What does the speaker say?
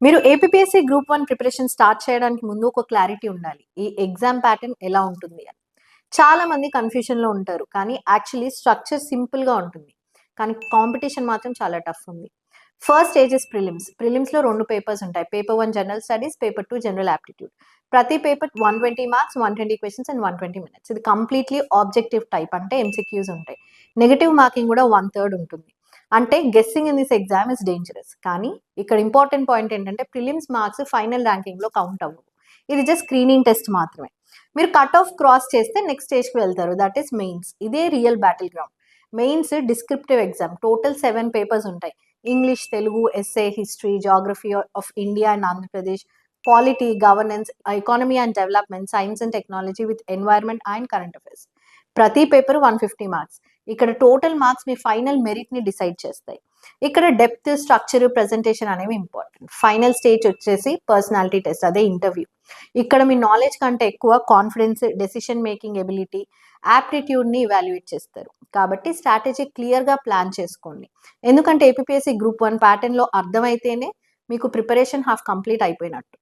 మీరు APPSC group 1 preparation start చేయడానికి ముందు ఒక క్లారిటీ ఉండాలి. ఈ ఎగ్జామ్ ప్యాటర్న్ ఎలా ఉంటుంది అని. చాలా మంది కన్‌ఫ్యూజన్‌లో ఉంటారు. కానీ యాక్చువల్లీ స్ట్రక్చర్ సింపుల్‌గా ఉంటుంది. కానీ కాంపిటీషన్ మాత్రం చాలా టఫ్ ఉంది. First stage is prelims. ప్రిలిమ్స్‌లో 2 పేపర్స్ ఉంటాయి. Paper 1 general studies, paper 2 general aptitude. ప్రతి paper 120 marks, 120 questions and 120 minutes. ఇది కంప్లీట్‌లీ ఆబ్జెక్టివ్ టైప్ అంటే ఎంసీక్యూస్ ఉంటాయి. నెగెటివ్ మార్కింగ్ కూడా 1/3 ఉంటుంది. అంటే guessing in this exam is dangerous. కానీ ఇక్కడ ఇంపార్టెంట్ పాయింట్ ఏంటంటే ప్రిలిమ్స్ మార్క్స్ ఫైనల్ ర్యాంకింగ్‌లో కౌంట్ అవ్వవు. ఇది జస్ట్ స్క్రీనింగ్ టెస్ట్ మాత్రమే. మీరు కట్ ఆఫ్ క్రాస్ చేస్తే నెక్స్ట్ స్టేజ్‌కి వెళ్తారు. That is mains. ఇదే real battle ground. Mains descriptive exam. Total 7 papers ఉంటాయి. English, Telugu, essay, history, Geography of India and Andhra Pradesh, polity, governance, economy and development, science and technology with environment and current affairs. ప్రతి paper 150 marks. ఇక్కడ total marks మీ final మెరిట్‌ని decide చేస్తాయి. ఇక్కడ depth, structure, presentation అనేవి important. Final stage వచ్చేసి personality test, అదే interview. ఇక్కడ మీ knowledge కంటే ఎక్కువ confidence, decision making ability, యాప్టిట్యూడ్‌ని evaluate చేస్తారు. కాబట్టి స్ట్రాటజీ క్లియర్‌గా ప్లాన్ చేసుకోండి. ఎందుకంటే ఏపీపీఎస్సీ గ్రూప్ 1 ప్యాటర్న్‌లో అర్థమైతేనే మీకు ప్రిపరేషన్ హాఫ్ కంప్లీట్ అయిపోయినట్టు.